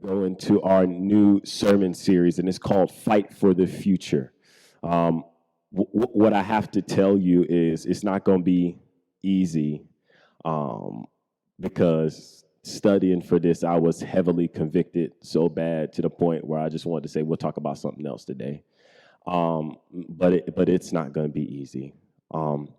go into our new sermon series, and it's called Fight for the Future. What I have to tell you is it's not going to be easy um, because studying for this, I was heavily convicted so bad to the point where I just wanted to say, we'll talk about something else today. But it's not going to be easy. Um,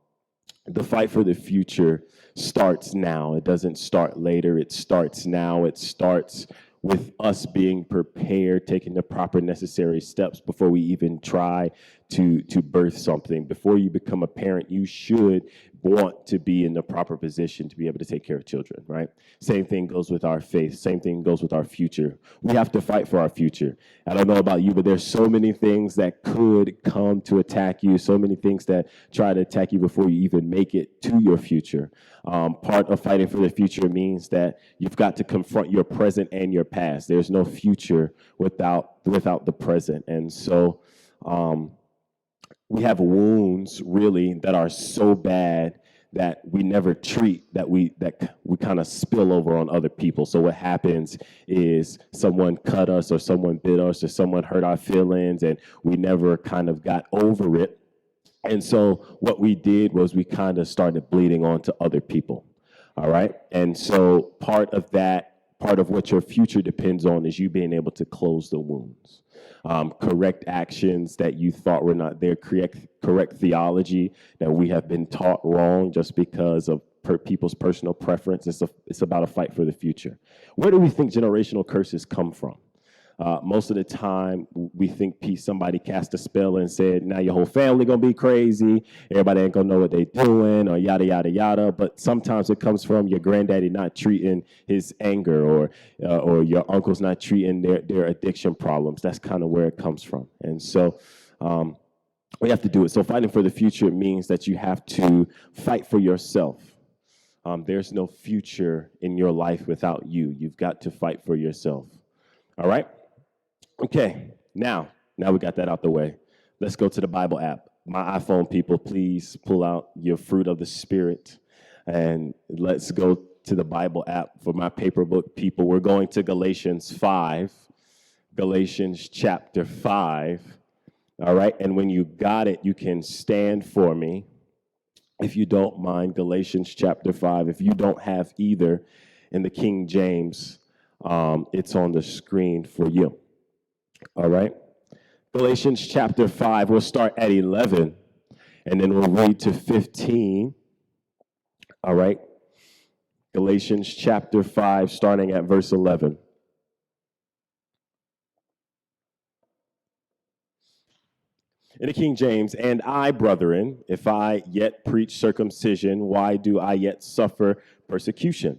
the fight for the future starts now. It doesn't start later. It starts now. It starts with us being prepared, taking the proper necessary steps before we even try to birth something. Before you become a parent, you should want to be in the proper position to be able to take care of children, right? Same thing goes with our faith. Same thing goes with our future. We have to fight for our future. I don't know about you, but there's so many things that could come to attack you, so many things that try to attack you before you even make it to your future. Part of fighting for the future means that you've got to confront your present and your past. There's no future without the present. And so we have wounds really that are so bad that we never treat, that we kind of spill over on other people. So what happens is someone cut us or someone bit us or someone hurt our feelings and we never kind of got over it. And so what we did was we kind of started bleeding onto other people. All right. And so part of what your future depends on is you being able to close the wounds. Correct actions that you thought were not there, correct theology that we have been taught wrong just because of people's personal preference. It's about a fight for the future. Where do we think generational curses come from? Most of the time, we think somebody cast a spell and said, now your whole family going to be crazy, everybody ain't going to know what they're doing, or yada, yada, yada. But sometimes it comes from your granddaddy not treating his anger, or your uncle's not treating their addiction problems. That's kind of where it comes from. And so we have to do it. So fighting for the future means that you have to fight for yourself. There's no future in your life without you. You've got to fight for yourself. All right? Okay, now we got that out the way. Let's go to the Bible app. My iPhone people, please pull out your fruit of the Spirit, and let's go to the Bible app. For my paper book people, we're going to Galatians 5, Galatians chapter 5. All right, and when you got it, you can stand for me, if you don't mind. Galatians chapter 5. If you don't have either in the King James, it's on the screen for you. All right. Galatians chapter 5, we'll start at 11, and then we'll read to 15. All right. Galatians chapter 5, starting at verse 11. In the King James, and I, brethren, if I yet preach circumcision, why do I yet suffer persecution?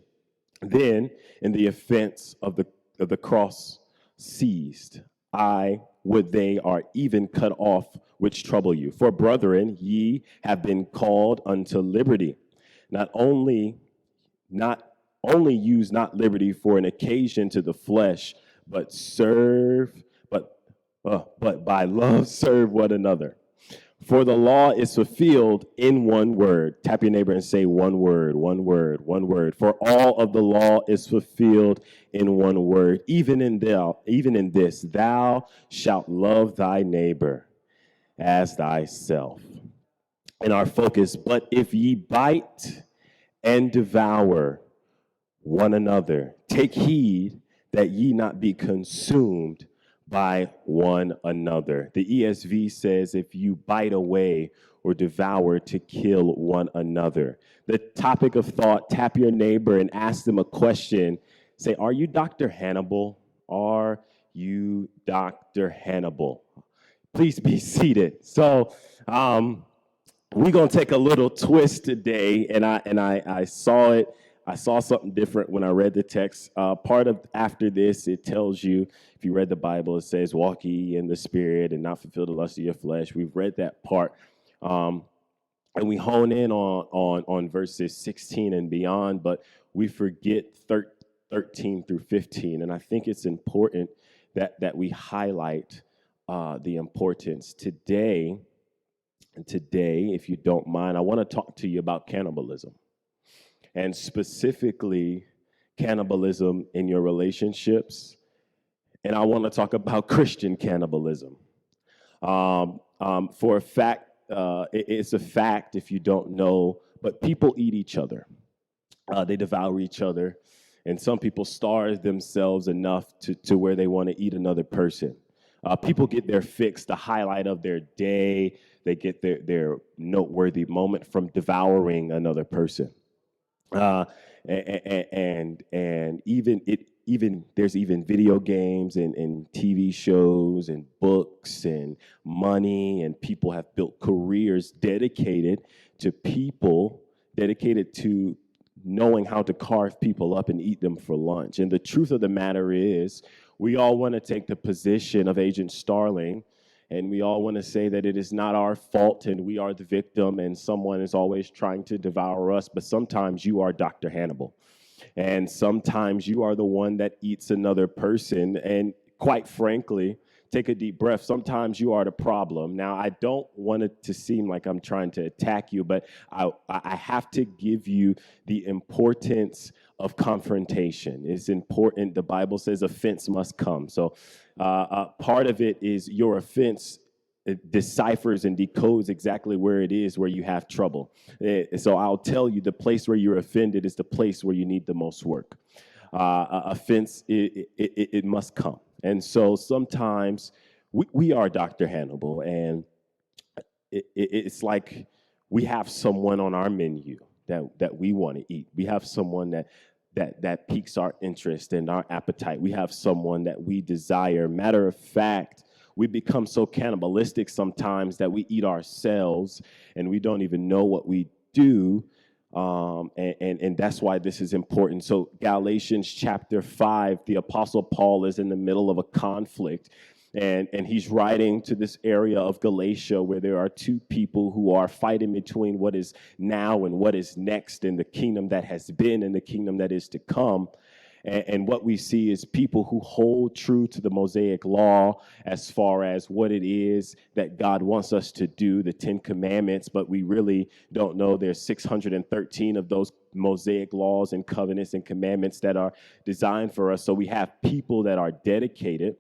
Then, in the offense of the cross seized, I would they are even cut off which trouble you. For brethren, ye have been called unto liberty. Not only use not liberty for an occasion to the flesh, but by love serve one another. For the law is fulfilled in one word. Tap your neighbor and say one word, one word, one word. For all of the law is fulfilled in one word. Even in this, thou shalt love thy neighbor as thyself. And our focus, but if ye bite and devour one another, take heed that ye not be consumed by one another. The ESV says, if you bite away or devour, to kill one another. The topic of thought, tap your neighbor and ask them a question. Say, are you Dr. Hannibal? Are you Dr. Hannibal? Please be seated. So we're going to take a little twist today, and I saw it. I saw something different when I read the text. Part of after this, it tells you, if you read the Bible, it says, walk ye in the Spirit and not fulfill the lust of your flesh. We've read that part. And we hone in on verses 16 and beyond, but we forget 13 through 15. And I think it's important that we highlight the importance. Today, if you don't mind, I want to talk to you about cannibalism. And specifically cannibalism in your relationships and I want to talk about Christian cannibalism. For a fact, it's a fact if you don't know, but people eat each other. They devour each other, and some people starve themselves enough to where they want to eat another person. People get their fix, the highlight of their day. They get their noteworthy moment from devouring another person. Uh, and even there's even video games and TV shows and books and money, and people have built careers dedicated to knowing how to carve people up and eat them for lunch. And the truth of the matter is, we all want to take the position of Agent Starling, and we all want to say that it is not our fault and we are the victim and someone is always trying to devour us. But sometimes you are Dr. Hannibal, and sometimes you are the one that eats another person. And quite frankly, take a deep breath. Sometimes you are the problem. Now, I don't want it to seem like I'm trying to attack you, but I have to give you the importance of confrontation. It's important. The Bible says offense must come. So part of it is your offense. It deciphers and decodes exactly where it is where you have trouble. So I'll tell you, the place where you're offended is the place where you need the most work. Offense, it must come. And so sometimes we are Dr. Hannibal, and it's like we have someone on our menu that we want to eat. We have someone that piques our interest and our appetite. We have someone that we desire. Matter of fact, we become so cannibalistic sometimes that we eat ourselves and we don't even know what we do. And that's why this is important. So Galatians chapter 5, the Apostle Paul is in the middle of a conflict, and he's writing to this area of Galatia where there are two people who are fighting between what is now and what is next in the kingdom that has been and the kingdom that is to come. And what we see is people who hold true to the Mosaic law as far as what it is that God wants us to do, the 10 Commandments, but we really don't know there's 613 of those Mosaic laws and covenants and commandments that are designed for us. So we have people that are dedicated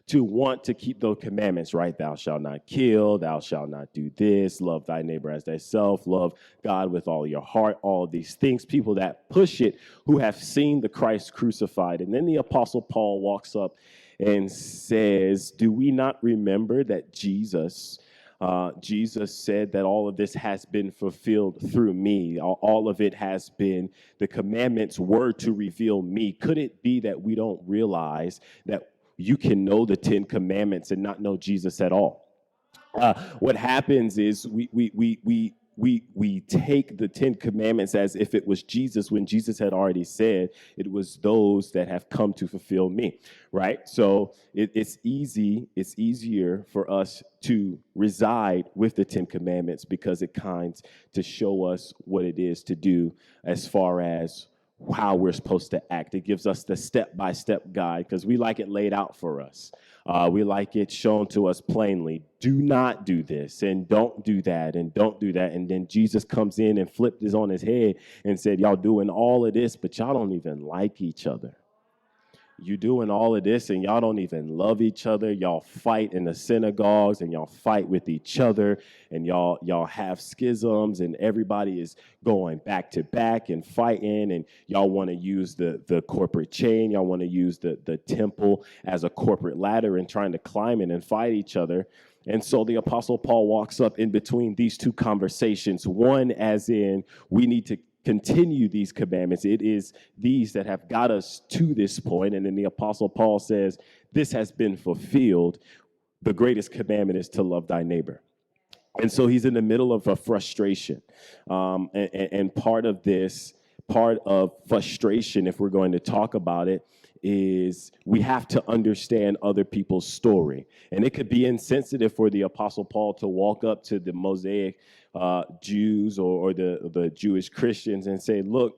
to want to keep those commandments, right? Thou shalt not kill, thou shalt not do this, love thy neighbor as thyself, love God with all your heart, all of these things, people that push it, who have seen the Christ crucified. And then the Apostle Paul walks up and says, do we not remember that Jesus said that all of this has been fulfilled through me. All of it has been, the commandments were to reveal me. Could it be that we don't realize that you can know the 10 Commandments and not know Jesus at all? What happens is we take the 10 Commandments as if it was Jesus, when Jesus had already said it was those that have come to fulfill me, right? So it's easier for us to reside with the 10 Commandments because it kinds to show us what it is to do as far as how we're supposed to act. It gives us the step-by-step guide because we like it laid out for us. We like it shown to us plainly. Do not do this and don't do that and don't do that. And then Jesus comes in and flipped this on his head and said, y'all doing all of this, but y'all don't even like each other. You doing all of this and y'all don't even love each other. Y'all fight in the synagogues and y'all fight with each other, and y'all have schisms, and everybody is going back to back and fighting, and y'all want to use the corporate chain. Y'all want to use the temple as a corporate ladder and trying to climb it and fight each other. And so the Apostle Paul walks up in between these two conversations. One, as in, we need to continue these commandments. It is these that have got us to this point. And then the Apostle Paul says, this has been fulfilled. The greatest commandment is to love thy neighbor. And so he's in the middle of a frustration. And part of frustration, if we're going to talk about it, is we have to understand other people's story. And it could be insensitive for the Apostle Paul to walk up to the Mosaic Jews or the Jewish Christians and say, look,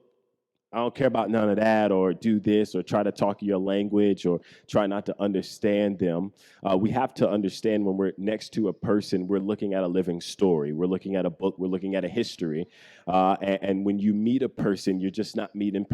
I don't care about none of that, or do this, or try to talk your language, or try not to understand them. We have to understand when we're next to a person, we're looking at a living story. We're looking at a book. We're looking at a history. And when you meet a person, you're just not meeting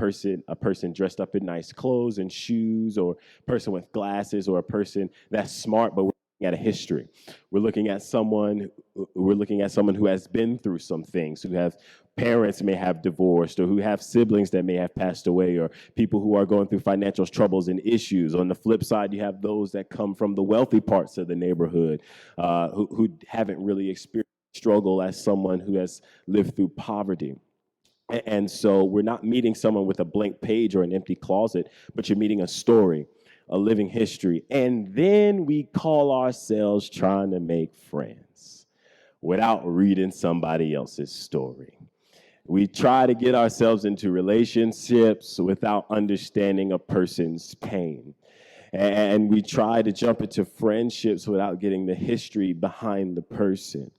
a person dressed up in nice clothes and shoes, or a person with glasses, or a person that's smart, but we're looking at a history. We're looking at someone. We're looking at someone who has been through some things, who have parents may have divorced, or who have siblings that may have passed away, or people who are going through financial troubles and issues. On the flip side, you have those that come from the wealthy parts of the neighborhood, who haven't really experienced struggle as someone who has lived through poverty. And so we're not meeting someone with a blank page or an empty closet, but you're meeting a story, a living history. And then we call ourselves trying to make friends without reading somebody else's story. We try to get ourselves into relationships without understanding a person's pain. And we try to jump into friendships without getting the history behind the person.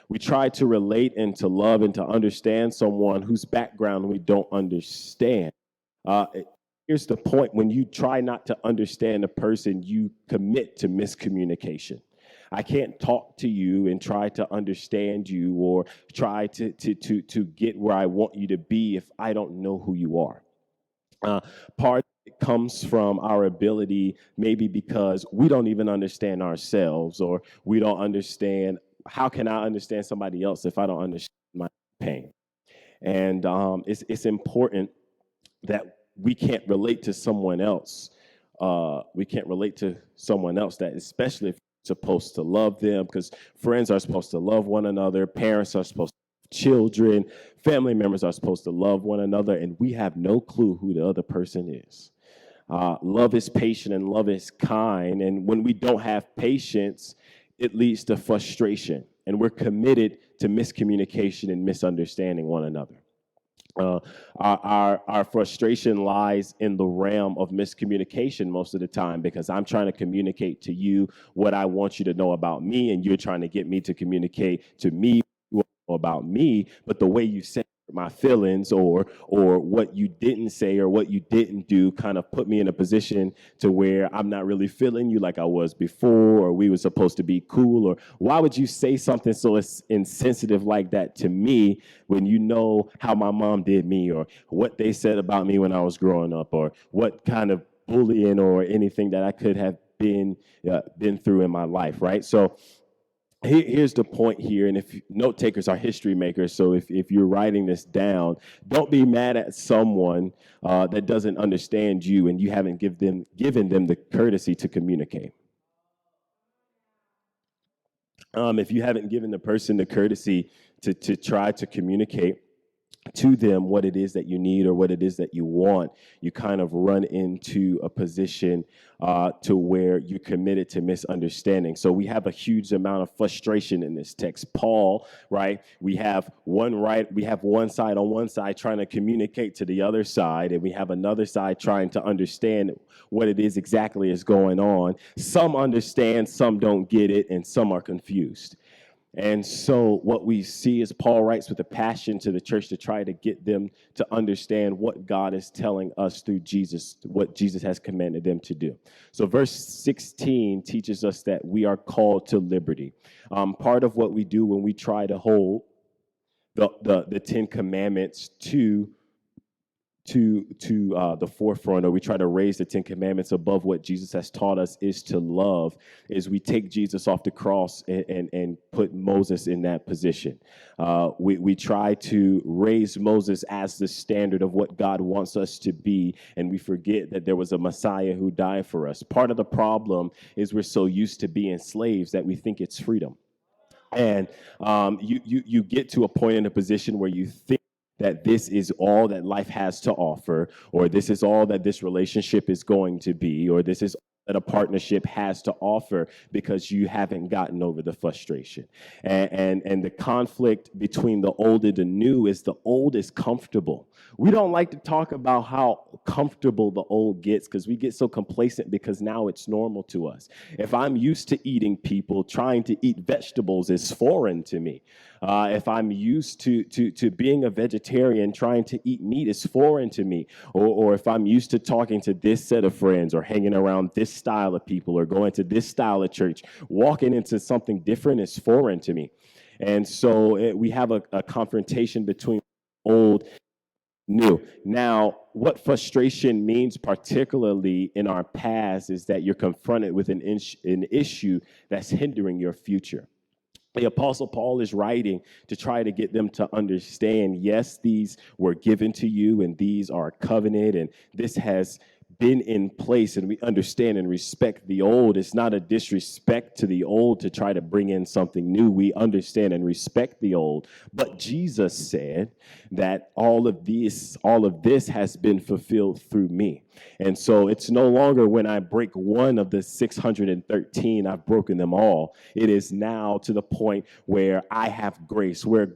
We try to relate and to love and to understand someone whose background we don't understand. Uh, Here's the point: when you try not to understand a person, you commit to miscommunication. I can't talk to you and try to understand you, or try to get where I want you to be, if I don't know who you are. Part of it comes from our ability, maybe because we don't even understand ourselves, or we don't understand. How can I understand somebody else if I don't understand my pain? And it's important that we can't relate to someone else. We can't relate to someone else, that especially if you're supposed to love them, because friends are supposed to love one another, parents are supposed to, children, family members are supposed to love one another, and we have no clue who the other person is. Love is patient and love is kind, and when we don't have patience, it leads to frustration, and we're committed to miscommunication and misunderstanding one another. Uh, our frustration lies in the realm of miscommunication most of the time, because I'm trying to communicate to you what I want you to know about me, and you're trying to get me to communicate to me about me. But the way you say my feelings, or what you didn't say or what you didn't do, kind of put me in a position to where I'm not really feeling you like I was before, or we were supposed to be cool, or why would you say something so insensitive like that to me when you know how my mom did me, or what they said about me when I was growing up, or what kind of bullying or anything that I could have been through in my life, right? So here's the point here, and if note takers are history makers, so if you're writing this down, don't be mad at someone that doesn't understand you and you haven't given them the courtesy to communicate. If you haven't given the person the courtesy to try to communicate to them what it is that you need or what it is that you want, you kind of run into a position to where you're committed to misunderstanding. So we have a huge amount of frustration in this text. Paul, right? We have one side on one side trying to communicate to the other side, and we have another side trying to understand what it is exactly is going on. Some understand, some don't get it, and some are confused. And so what we see is Paul writes with a passion to the church to try to get them to understand what God is telling us through Jesus, what Jesus has commanded them to do. So verse 16 teaches us that we are called to liberty. Part of what we do when we try to hold the Ten Commandments to the forefront, or we try to raise the Ten Commandments above what Jesus has taught us is to love, is we take Jesus off the cross and put Moses in that position. We try to raise Moses as the standard of what God wants us to be, and we forget that there was a Messiah who died for us. Part of the problem is we're so used to being slaves that we think it's freedom. And you get to a point in a position where you think that this is all that life has to offer, or this is all that this relationship is going to be, or this is all that a partnership has to offer, because you haven't gotten over the frustration. And the conflict between the old and the new is the old is comfortable. We don't like to talk about how comfortable the old gets, because we get so complacent because now it's normal to us. If I'm used to eating people, trying to eat vegetables is foreign to me. If I'm used to being a vegetarian, trying to eat meat is foreign to me. Or if I'm used to talking to this set of friends or hanging around this style of people or going to this style of church, walking into something different is foreign to me. And so we have a confrontation between old new. Now, what frustration means, particularly in our past, is that you're confronted with an issue that's hindering your future. The Apostle Paul is writing to try to get them to understand, yes, these were given to you and these are a covenant and this has been in place, and we understand and respect the old. It's not a disrespect to the old to try to bring in something new. We understand and respect the old. But Jesus said that all of this has been fulfilled through me. And so it's no longer when I break one of the 613, I've broken them all. It is now to the point where I have grace, where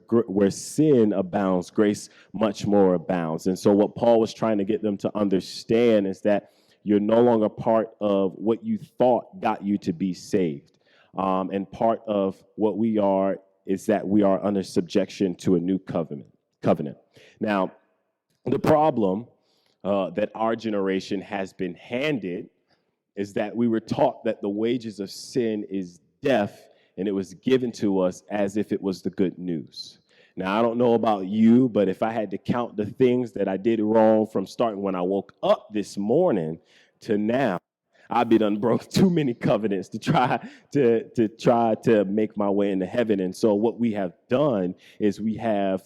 sin abounds, grace much more abounds. And so what Paul was trying to get them to understand is that you're no longer part of what you thought got you to be saved. And part of what we are is that we are under subjection to a new covenant. Now, the problem that our generation has been handed is that we were taught that the wages of sin is death, and it was given to us as if it was the good news. Now, I don't know about you, but if I had to count the things that I did wrong from starting when I woke up this morning to now, I've been unbroken too many covenants to try to make my way into heaven. And so what we have done is we have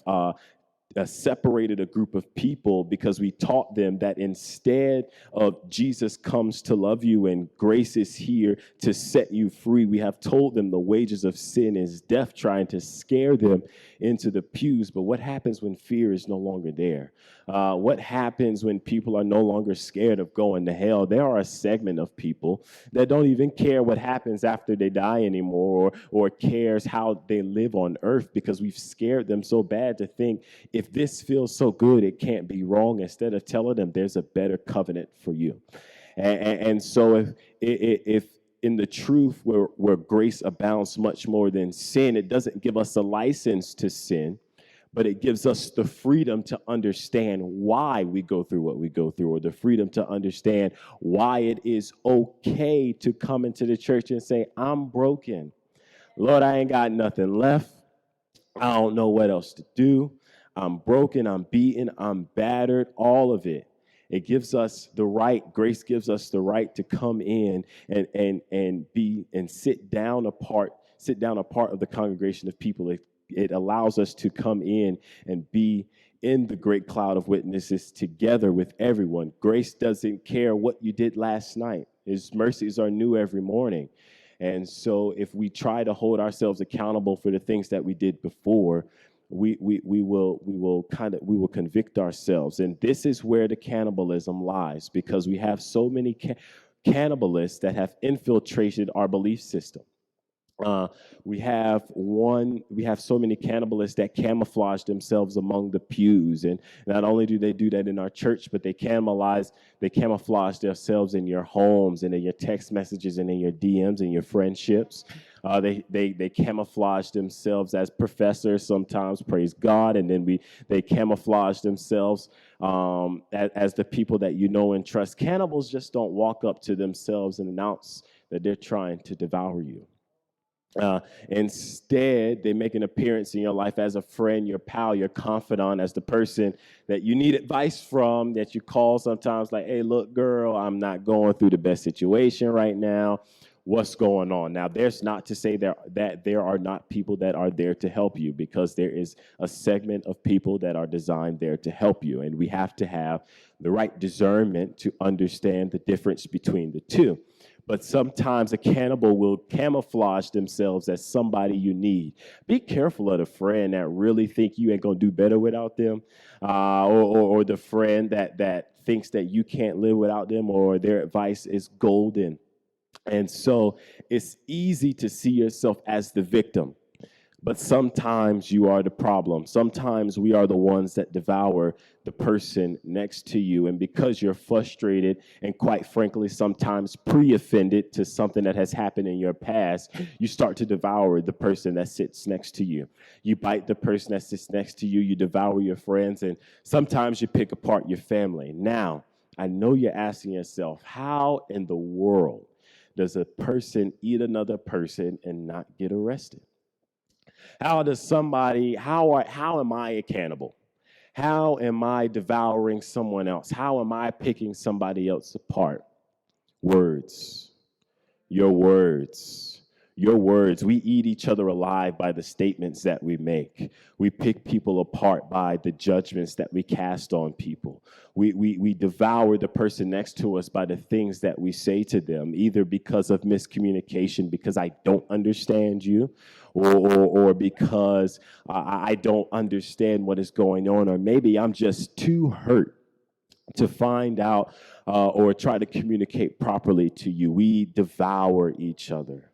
separated a group of people because we taught them that instead of Jesus comes to love you and grace is here to set you free, we have told them the wages of sin is death, trying to scare them into the pews. But what happens when fear is no longer there? What happens when people are no longer scared of going to hell? There are a segment of people that don't even care what happens after they die anymore, or cares how they live on earth, because we've scared them so bad to think, if this feels so good, it can't be wrong, instead of telling them there's a better covenant for you. And so if in the truth where grace abounds much more than sin, it doesn't give us a license to sin, but it gives us the freedom to understand why we go through what we go through, or the freedom to understand why it is okay to come into the church and say, I'm broken. Lord, I ain't got nothing left. I don't know what else to do. I'm broken, I'm beaten, I'm battered, all of it. It gives us the right, grace gives us the right to come in and sit down a part of the congregation of people. It allows us to come in and be in the great cloud of witnesses together with everyone. Grace doesn't care what you did last night. His mercies are new every morning. And so if we try to hold ourselves accountable for the things that we did before, we will convict ourselves. And this is where the cannibalism lies, because we have so many cannibalists that have infiltrated our belief system. We have so many cannibalists that camouflage themselves among the pews, and not only do they do that in our church, but they camouflage themselves in your homes and in your text messages and in your DMs and your friendships. They camouflage themselves as professors sometimes, praise God, and then they camouflage themselves as the people that you know and trust. Cannibals just don't walk up to themselves and announce that they're trying to devour you. Instead, they make an appearance in your life as a friend, your pal, your confidant, as the person that you need advice from, that you call sometimes like, hey, look, girl, I'm not going through the best situation right now. What's going on? Now, there's not to say that there are not people that are there to help you, because there is a segment of people that are designed there to help you. And we have to have the right discernment to understand the difference between the two. But sometimes a cannibal will camouflage themselves as somebody you need. Be careful of the friend that really think you ain't gonna do better without them, or the friend that thinks that you can't live without them, or their advice is golden. And so it's easy to see yourself as the victim. But sometimes you are the problem. Sometimes we are the ones that devour the person next to you. And because you're frustrated and, quite frankly, sometimes pre offended to something that has happened in your past, you start to devour the person that sits next to you. You bite the person that sits next to you, you devour your friends, and sometimes you pick apart your family. Now, I know you're asking yourself, how in the world does a person eat another person and not get arrested? How am I a cannibal? How am I devouring someone else? How am I picking somebody else apart? Words. Your words. Your words. We eat each other alive by the statements that we make. We pick people apart by the judgments that we cast on people. We devour the person next to us by the things that we say to them, either because of miscommunication, because I don't understand you, or because I don't understand what is going on, or maybe I'm just too hurt to find out or try to communicate properly to you. We devour each other.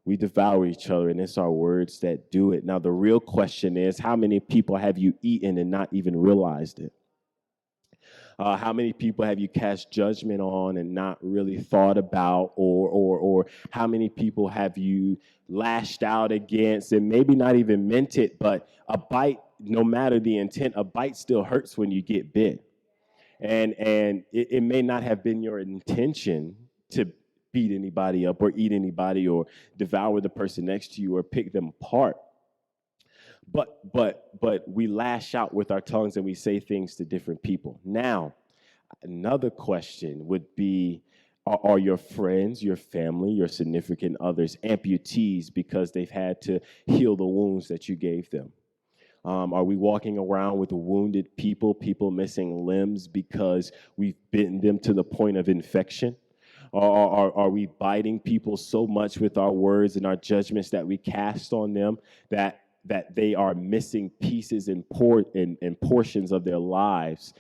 We devour each other, and it's our words that do it. Now, the real question is, how many people have you eaten and not even realized it? How many people have you cast judgment on and not really thought about, or how many people have you lashed out against and maybe not even meant it, but a bite, no matter the intent, a bite still hurts when you get bit. And it may not have been your intention to beat anybody up or eat anybody or devour the person next to you or pick them apart. But we lash out with our tongues and we say things to different people. Now, another question would be, are your friends, your family, your significant others amputees because they've had to heal the wounds that you gave them? Are we walking around with wounded people missing limbs because we've bitten them to the point of infection? Or are we biting people so much with our words and our judgments that we cast on them that they are missing pieces and portions of their lives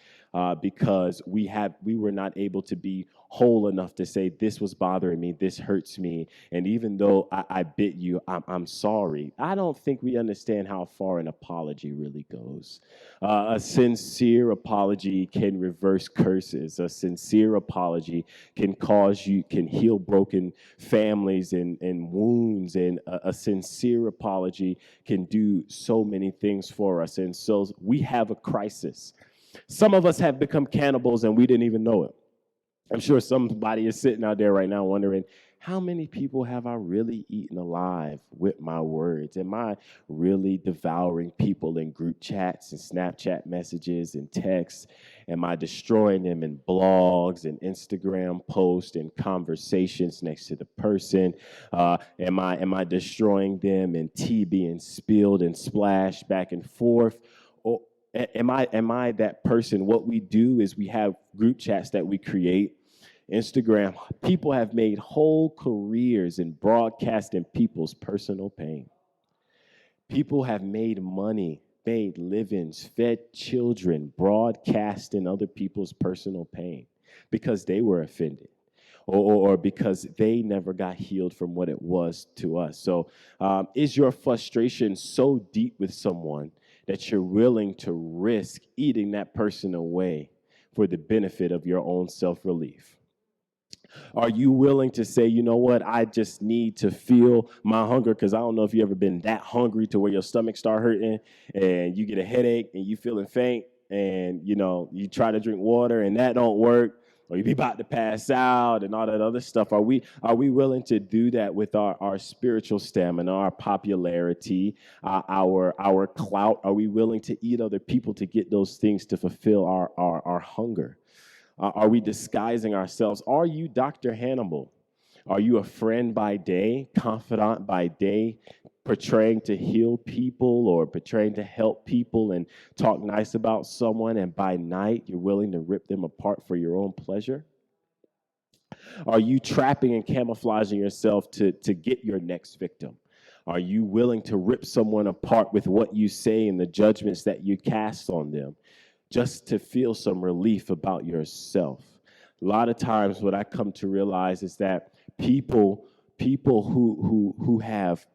because we were not able to be whole enough to say, this was bothering me, this hurts me, and even though I bit you, I'm sorry. I don't think we understand how far an apology really goes. A sincere apology can reverse curses. A sincere apology can heal broken families and wounds, and a sincere apology can do so many things for us. And so we have a crisis. Some of us have become cannibals and we didn't even know it. I'm sure somebody is sitting out there right now wondering, how many people have I really eaten alive with my words? Am I really devouring people in group chats and Snapchat messages and texts? Am I destroying them in blogs and Instagram posts and conversations next to the person? Am I destroying them in tea being spilled and splashed back and forth? Or am I that person? What we do is we have group chats that we create. Instagram, people have made whole careers in broadcasting people's personal pain. People have made money, made livings, fed children, broadcasting other people's personal pain because they were offended or because they never got healed from what it was to us. So is your frustration so deep with someone that you're willing to risk eating that person away for the benefit of your own self-relief? Are you willing to say, you know what, I just need to feel my hunger? Because I don't know if you've ever been that hungry to where your stomach start hurting and you get a headache and you feeling faint and, you try to drink water and that don't work, or you be about to pass out and all that other stuff. Are we willing to do that with our spiritual stamina, our popularity, our clout? Are we willing to eat other people to get those things to fulfill our hunger? Are we disguising ourselves? Are you Dr. Hannibal? Are you a friend by day, confidant by day, portraying to heal people or portraying to help people and talk nice about someone, and by night you're willing to rip them apart for your own pleasure? Are you trapping and camouflaging yourself to get your next victim? Are you willing to rip someone apart with what you say and the judgments that you cast on them, just to feel some relief about yourself? A lot of times what I come to realize is that people who have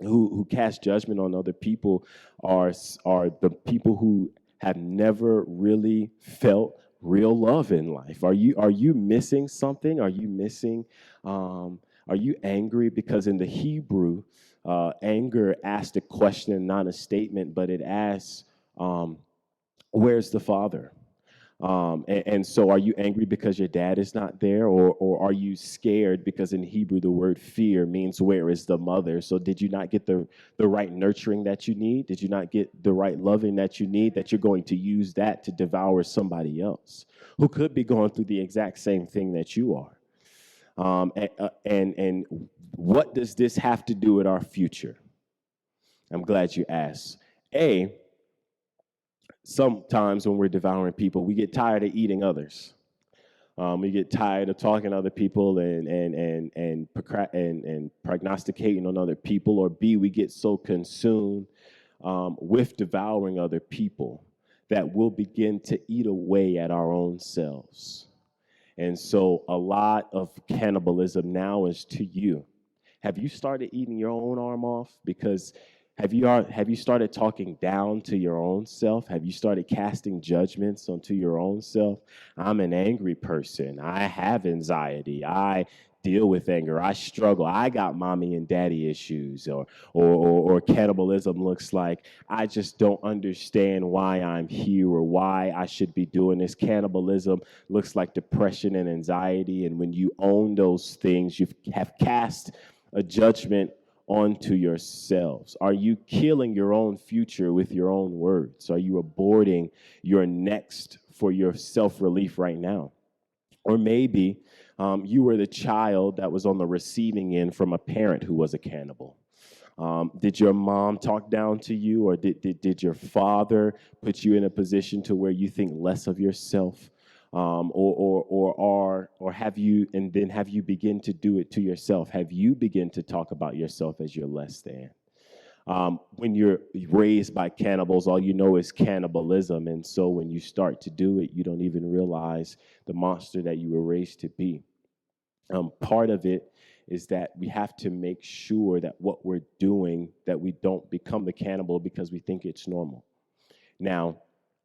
who cast judgment on other people are the people who have never really felt real love in life. Are you missing something? Are you missing? Um, are you angry? Because in the Hebrew, anger asked a question, not a statement, but it asks, um, "Where's the Father?" And so are you angry because your dad is not there, or are you scared because in Hebrew the word fear means where is the mother? So did you not get the right nurturing that you need? Did you not get the right loving that you need, that you're going to use that to devour somebody else who could be going through the exact same thing that you are? And what does this have to do with our future? I'm glad you asked. A, sometimes when we're devouring people, we get tired of eating others. We get tired of talking to other people and prognosticating on other people. Or B, we get so consumed with devouring other people that we'll begin to eat away at our own selves. And so a lot of cannibalism now is to you. Have you started eating your own arm off? Because have you started talking down to your own self? Have you started casting judgments onto your own self? I'm an angry person. I have anxiety. I deal with anger. I struggle. I got mommy and daddy issues. Or cannibalism looks like I just don't understand why I'm here or why I should be doing this. Cannibalism looks like depression and anxiety. And when you own those things, you have cast a judgment onto yourselves? Are you killing your own future with your own words? Are you aborting your next for your self relief right now? Or maybe you were the child that was on the receiving end from a parent who was a cannibal. Did your mom talk down to you, or did your father put you in a position to where you think less of yourself? Or have you, and then have you begin to do it to yourself? Have you begin to talk about yourself as you're less than? When you're raised by cannibals, all you know is cannibalism. And so when you start to do it, you don't even realize the monster that you were raised to be. Part of it is that we have to make sure that what we're doing, that we don't become the cannibal because we think it's normal. Now,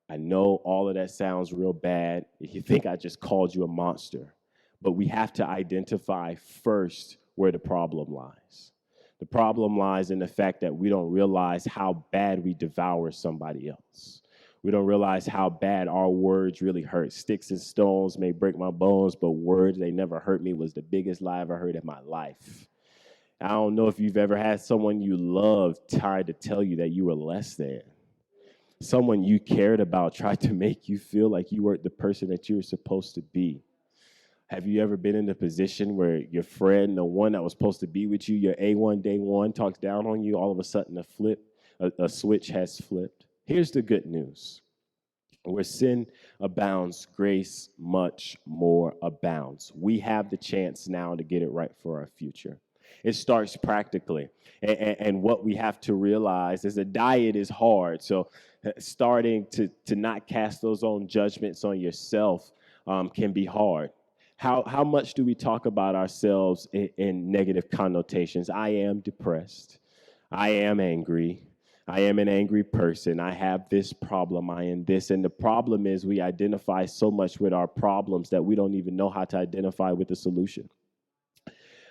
I know all of that sounds real bad if you think I just called you a monster, but we have to identify first where the problem lies. The problem lies in the fact that we don't realize how bad we devour somebody else. We don't realize how bad our words really hurt. Sticks and stones may break my bones, but words, they never hurt me, was the biggest lie I ever heard in my life. I don't know if you've ever had someone you loved tried to tell you that you were less than. Someone you cared about tried to make you feel like you weren't the person that you were supposed to be. Have you ever been in a position where your friend, the one that was supposed to be with you, your A1 day one, talks down on you, all of a sudden a switch has flipped? Here's the good news. Where sin abounds, grace much more abounds. We have the chance now to get it right for our future. It starts practically. And what we have to realize is a diet is hard. So starting to not cast those own judgments on yourself can be hard. How much do we talk about ourselves in negative connotations? I am depressed. I am angry. I am an angry person. I have this problem. I am this. And the problem is we identify so much with our problems that we don't even know how to identify with the solution.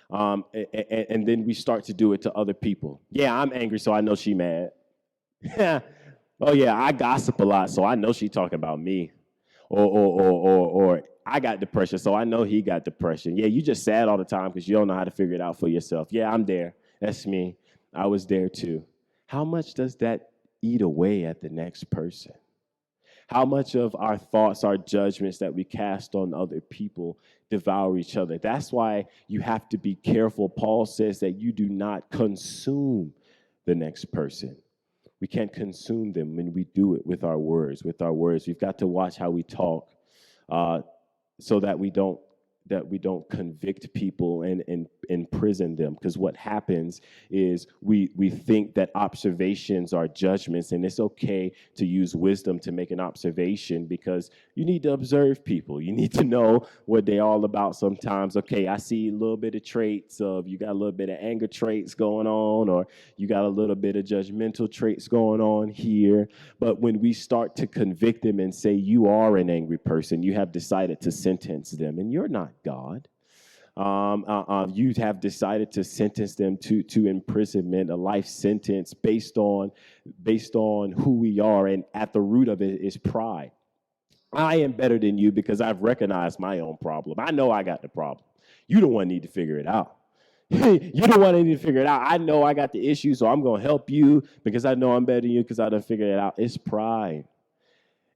And then we start to do it to other people. Yeah, I'm angry, so I know she mad. Oh yeah, I gossip a lot, so I know she talking about me. Or I got depression, so I know he got depression. Yeah, you just sad all the time because you don't know how to figure it out for yourself. Yeah, I'm there. That's me. I was there too. How much does that eat away at the next person? How much of our thoughts, our judgments that we cast on other people devour each other? That's why you have to be careful. Paul says that you do not consume the next person. We can't consume them when we do it with our words. With our words, we've got to watch how we talk, so that we don't convict people and imprison them, because what happens is we think that observations are judgments, and it's okay to use wisdom to make an observation, because you need to observe people. You need to know what they're all about sometimes. Okay, I see a little bit of traits of, you got a little bit of anger traits going on, or you got a little bit of judgmental traits going on here. But when we start to convict them and say, you are an angry person, you have decided to sentence them, and you're not God. You have decided to sentence them to imprisonment, a life sentence based on who we are, and at the root of it is pride. I am better than you because I've recognized my own problem. I know I got the problem. You don't want to need to figure it out. You don't want to need to figure it out. I know I got the issue, so I'm going to help you because I know I'm better than you because I done figured it out. It's pride.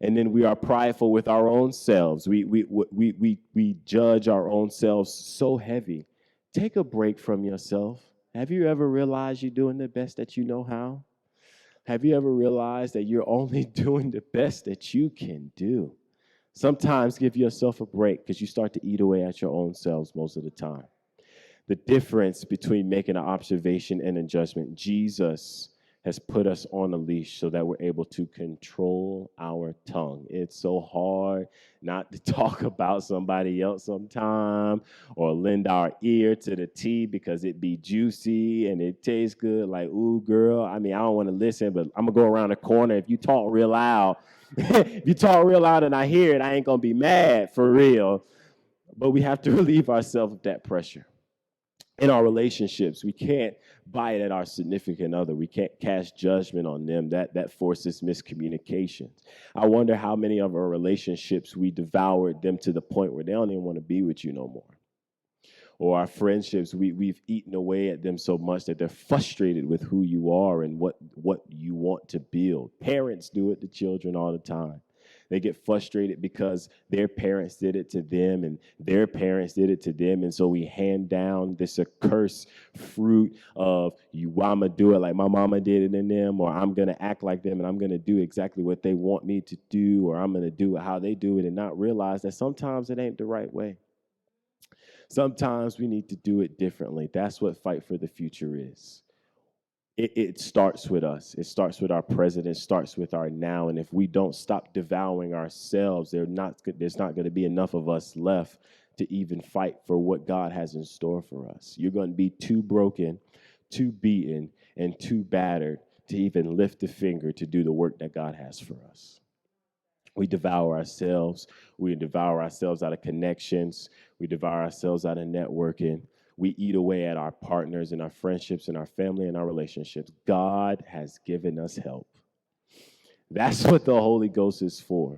And then we are prideful with our own selves. We judge our own selves so heavy. Take a break from yourself. Have you ever realized you're doing the best that you know how? Have you ever realized that you're only doing the best that you can do? Sometimes give yourself a break, because you start to eat away at your own selves most of the time. The difference between making an observation and a judgment, Jesus has put us on a leash so that we're able to control our tongue. It's so hard not to talk about somebody else sometime, or lend our ear to the tea because it be juicy and it tastes good. Like, ooh, girl, I mean, I don't want to listen, but I'm going to go around the corner. If you talk real loud, if you talk real loud and I hear it, I ain't going to be mad for real. But we have to relieve ourselves of that pressure. In our relationships, we can't bite at our significant other. We can't cast judgment on them. That forces miscommunications. I wonder how many of our relationships we devoured them to the point where they don't even want to be with you no more. Or our friendships, we've eaten away at them so much that they're frustrated with who you are and what you want to build. Parents do it to children all the time. They get frustrated because their parents did it to them and their parents did it to them. And so we hand down this accursed fruit of, I'm going to do it like my mama did it in them, or I'm going to act like them and I'm going to do exactly what they want me to do, or I'm going to do it how they do it, and not realize that sometimes it ain't the right way. Sometimes we need to do it differently. That's what Fight for the Future is. It starts with us. It starts with our present. It starts with our now. And if we don't stop devouring ourselves, there's not going to be enough of us left to even fight for what God has in store for us. You're going to be too broken, too beaten, and too battered to even lift a finger to do the work that God has for us. We devour ourselves. We devour ourselves out of connections. We devour ourselves out of networking. We eat away at our partners and our friendships and our family and our relationships. God has given us help. That's what the Holy Ghost is for.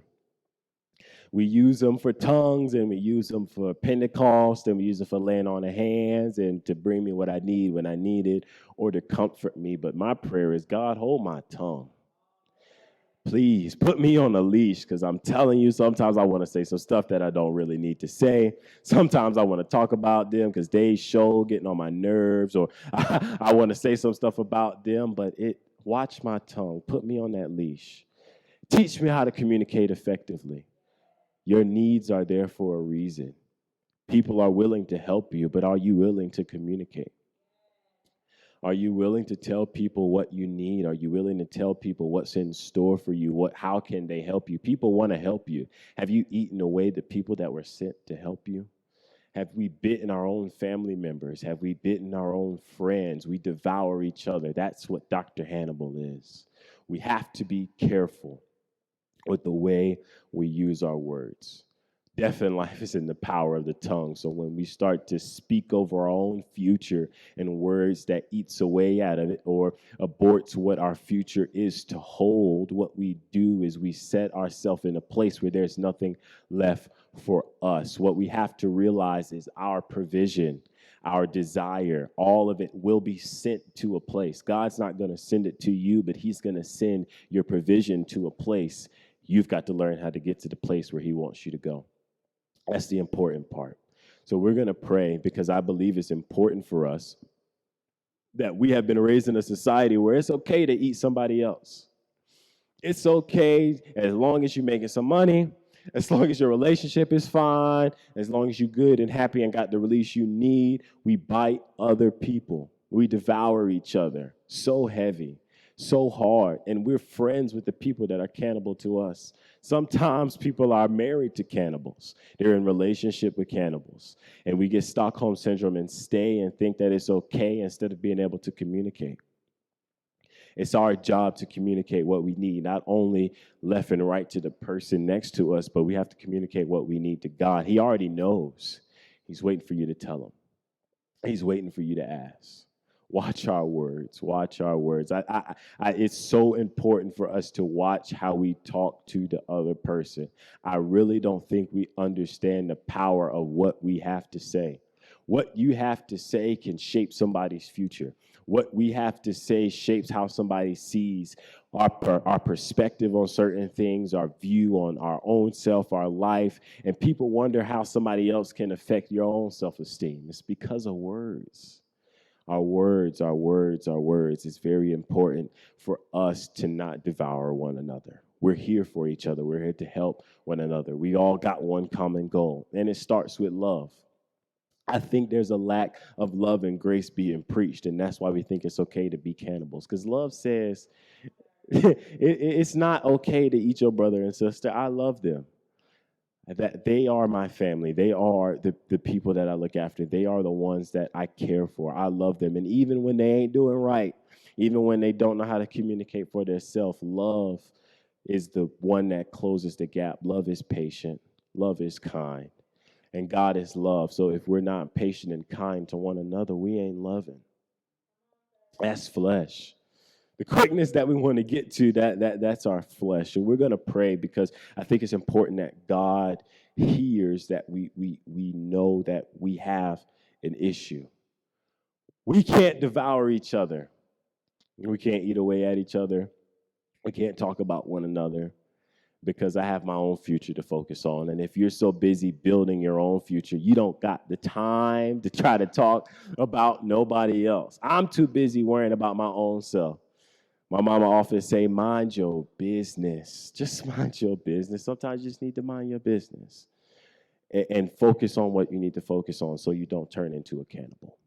We use them for tongues, and we use them for Pentecost, and we use them for laying on the hands and to bring me what I need when I need it, or to comfort me. But my prayer is, God, hold my tongue. Please put me on a leash, because I'm telling you, sometimes I want to say some stuff that I don't really need to say. Sometimes I want to talk about them because they show getting on my nerves, or I want to say some stuff about them, but watch my tongue. Put me on that leash. Teach me how to communicate effectively. Your needs are there for a reason. People are willing to help you, but are you willing to communicate? Are you willing to tell people what you need? Are you willing to tell people what's in store for you? How can they help you? People want to help you. Have you eaten away the people that were sent to help you? Have we bitten our own family members? Have we bitten our own friends? We devour each other. That's what Dr. Hannibal is. We have to be careful with the way we use our words. Death and life is in the power of the tongue. So when we start to speak over our own future in words that eats away at it or aborts what our future is to hold, what we do is we set ourselves in a place where there's nothing left for us. What we have to realize is our provision, our desire, all of it will be sent to a place. God's not going to send it to you, but he's going to send your provision to a place. You've got to learn how to get to the place where he wants you to go. That's the important part. So we're going to pray, because I believe it's important for us that we have been raised in a society where it's okay to eat somebody else. It's okay as long as you're making some money. As long as your relationship is fine, as long as you're good and happy and got the release you need, we bite other people. We devour each other so heavy, so hard, and we're friends with the people that are cannibal to us. Sometimes people are married to cannibals. They're in relationship with cannibals. And we get Stockholm syndrome and stay and think that it's okay instead of being able to communicate. It's our job to communicate what we need, not only left and right to the person next to us, but we have to communicate what we need to God. He already knows. He's waiting for you to tell him. He's waiting for you to ask. Watch our words. Watch our words. It's so important for us to watch how we talk to the other person. I really don't think we understand the power of what we have to say. What you have to say can shape somebody's future. What we have to say shapes how somebody sees our perspective on certain things, our view on our own self, our life. And people wonder how somebody else can affect your own self-esteem. It's because of words. Our words, our words, our words. It's very important for us to not devour one another. We're here for each other. We're here to help one another. We all got one common goal, and it starts with love. I think there's a lack of love and grace being preached, and that's why we think it's okay to be cannibals. Because love says it's not okay to eat your brother and sister. I love them. That they are my family. They are the people that I look after. They are the ones that I care for. I love them. And even when they ain't doing right, even when they don't know how to communicate for themselves, love is the one that closes the gap. Love is patient. Love is kind. And God is love. So if we're not patient and kind to one another, we ain't loving. That's flesh. The quickness that we want to get to, that's our flesh. And we're going to pray because I think it's important that God hears that we know that we have an issue. We can't devour each other. We can't eat away at each other. We can't talk about one another because I have my own future to focus on. And if you're so busy building your own future, you don't got the time to try to talk about nobody else. I'm too busy worrying about my own self. My mama often say, mind your business. Just mind your business. Sometimes you just need to mind your business and focus on what you need to focus on so you don't turn into a cannibal.